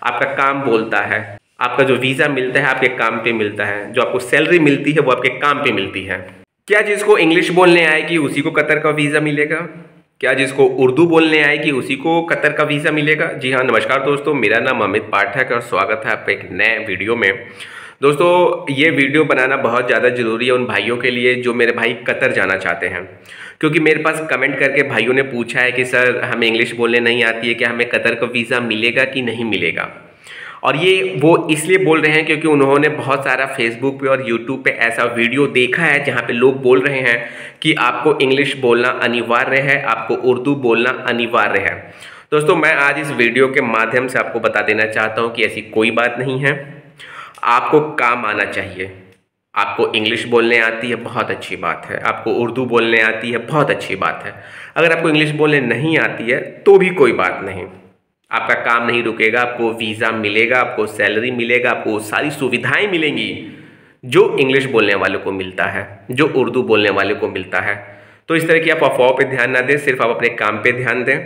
आपका काम बोलता है। आपका जो वीज़ा मिलता है आपके काम पे मिलता है, जो आपको सैलरी मिलती है वो आपके काम पे मिलती है। क्या जिसको इंग्लिश बोलने आएगी उसी को कतर का वीज़ा मिलेगा? क्या जिसको उर्दू बोलने आएगी उसी को कतर का वीज़ा मिलेगा? जी हाँ, नमस्कार दोस्तों, मेरा नाम अमित पाठक और स्वागत है आपका एक नए वीडियो में। दोस्तों, ये वीडियो बनाना बहुत ज़्यादा ज़रूरी है उन भाइयों के लिए जो मेरे भाई कतर जाना चाहते हैं, क्योंकि मेरे पास कमेंट करके भाइयों ने पूछा है कि सर हमें इंग्लिश बोलने नहीं आती है, क्या हमें कतर का वीज़ा मिलेगा कि नहीं मिलेगा। और ये वो इसलिए बोल रहे हैं क्योंकि उन्होंने बहुत सारा फेसबुक पे और यूट्यूब पे ऐसा वीडियो देखा है जहाँ पे लोग बोल रहे हैं कि आपको इंग्लिश बोलना अनिवार्य है, आपको उर्दू बोलना अनिवार्य है। दोस्तों, मैं आज इस वीडियो के माध्यम से आपको बता देना चाहता हूँ कि ऐसी कोई बात नहीं है। आपको काम आना चाहिए। आपको इंग्लिश बोलने आती है, बहुत अच्छी बात है। आपको उर्दू बोलने आती है, बहुत अच्छी बात है। अगर आपको इंग्लिश बोलने नहीं आती है तो भी कोई बात नहीं, आपका काम नहीं रुकेगा, आपको वीज़ा मिलेगा, आपको सैलरी मिलेगा, आपको सारी सुविधाएं मिलेंगी जो इंग्लिश बोलने वालों को मिलता है, जो उर्दू बोलने वाले को मिलता है। तो इस तरह की आप अफवाहों पे ध्यान ना दें, सिर्फ आप अपने काम पे ध्यान दें।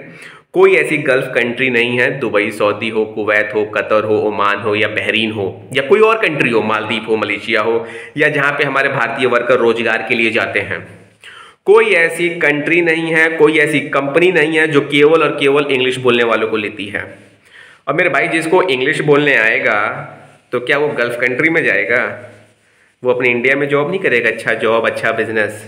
कोई ऐसी गल्फ कंट्री नहीं है, दुबई, सऊदी हो, कुवैत हो, कतर हो, ओमान हो या बहरीन हो या कोई और कंट्री हो, मालदीव हो, मलेशिया हो, या जहाँ पे हमारे भारतीय वर्कर रोजगार के लिए जाते हैं। कोई ऐसी कंट्री नहीं है, कोई ऐसी कंपनी नहीं है जो केवल और केवल इंग्लिश बोलने वालों को लेती है। और मेरे भाई, जिसको इंग्लिश बोलने आएगा तो क्या वो गल्फ कंट्री में जाएगा? वो अपने इंडिया में जॉब नहीं करेगा, अच्छा जॉब, अच्छा बिजनेस?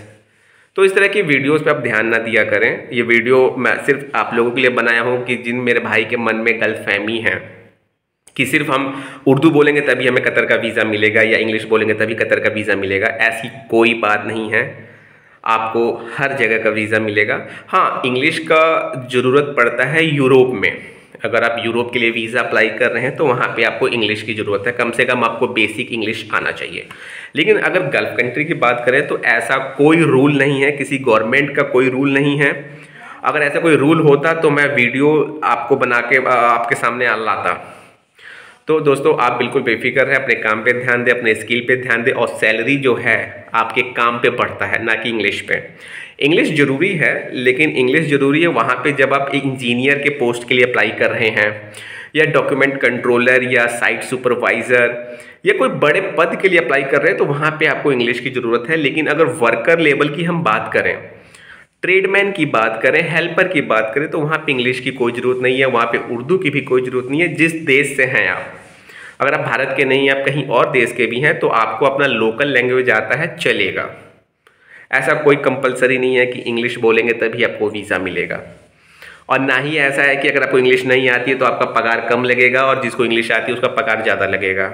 तो इस तरह की वीडियोस पे आप ध्यान ना दिया करें। ये वीडियो मैं सिर्फ आप लोगों के लिए बनाया हूँ कि जिन मेरे भाई के मन में गलत फहमी है कि सिर्फ हम उर्दू बोलेंगे तभी हमें कतर का वीज़ा मिलेगा या इंग्लिश बोलेंगे तभी कतर का वीज़ा मिलेगा। ऐसी कोई बात नहीं है, आपको हर जगह का वीज़ा मिलेगा। हाँ, इंग्लिश का ज़रूरत पड़ता है यूरोप में। अगर आप यूरोप के लिए वीज़ा अप्लाई कर रहे हैं तो वहाँ पे आपको इंग्लिश की ज़रूरत है, कम से कम आपको बेसिक इंग्लिश आना चाहिए। लेकिन अगर गल्फ कंट्री की बात करें तो ऐसा कोई रूल नहीं है, किसी गवर्नमेंट का कोई रूल नहीं है। अगर ऐसा कोई रूल होता तो मैं वीडियो आपको बना के आपके सामने लाता। तो दोस्तों, आप बिल्कुल बेफिक्र है, अपने काम पे ध्यान दें, अपने स्किल पे ध्यान दें, और सैलरी जो है आपके काम पे बढ़ता है, ना कि इंग्लिश पे। इंग्लिश ज़रूरी है, लेकिन इंग्लिश ज़रूरी है वहाँ पे जब आप एक इंजीनियर के पोस्ट के लिए अप्लाई कर रहे हैं, या डॉक्यूमेंट कंट्रोलर या साइट सुपरवाइज़र या कोई बड़े पद के लिए अप्लाई कर रहे हैं तो वहाँ पे आपको इंग्लिश की ज़रूरत है। लेकिन अगर वर्कर लेवल की हम बात करें, ट्रेडमैन की बात करें, हेल्पर की बात करें, तो वहाँ पे इंग्लिश की कोई ज़रूरत नहीं है, वहाँ पे उर्दू की भी कोई ज़रूरत नहीं है। जिस देश से हैं आप, अगर आप भारत के नहीं, आप कहीं और देश के भी हैं, तो आपको अपना लोकल लैंग्वेज आता है, चलेगा। ऐसा कोई कंपलसरी नहीं है कि इंग्लिश बोलेंगे तभी आपको वीज़ा मिलेगा। और ना ही ऐसा है कि अगर आपको इंग्लिश नहीं आती है तो आपका पगार कम लगेगा और जिसको इंग्लिश आती है उसका पगार ज़्यादा लगेगा।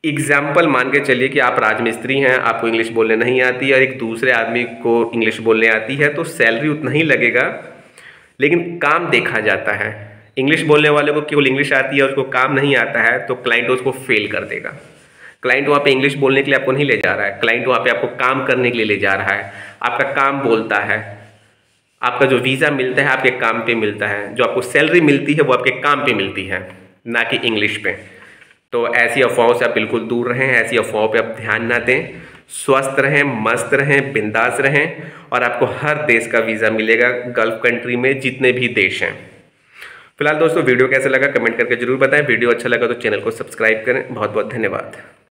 एग्जाम्पल मान के चलिए कि आप राजमिस्त्री हैं, आपको इंग्लिश बोलने नहीं आती है और एक दूसरे आदमी को इंग्लिश बोलने आती है, तो सैलरी उतना ही लगेगा, लेकिन काम देखा जाता है। इंग्लिश बोलने वाले को केवल इंग्लिश आती है और उसको काम नहीं आता है तो क्लाइंट उसको फेल कर देगा। क्लाइंट वहाँ पे इंग्लिश बोलने के लिए आपको नहीं ले जा रहा है, क्लाइंट वहाँ पे आपको काम करने के लिए ले जा रहा है। आपका काम बोलता है, आपका जो वीज़ा मिलता है आपके काम पे मिलता है, जो आपको सैलरी मिलती है वो आपके काम पे मिलती है, ना कि इंग्लिश पे। तो ऐसी अफवाहों से आप बिल्कुल दूर रहें, ऐसी अफवाहों पे आप ध्यान ना दें। स्वस्थ रहें, मस्त रहें, बिंदास रहें, और आपको हर देश का वीज़ा मिलेगा, गल्फ कंट्री में जितने भी देश हैं। फिलहाल दोस्तों, वीडियो कैसा लगा कमेंट करके जरूर बताएं। वीडियो अच्छा लगा तो चैनल को सब्सक्राइब करें। बहुत बहुत धन्यवाद।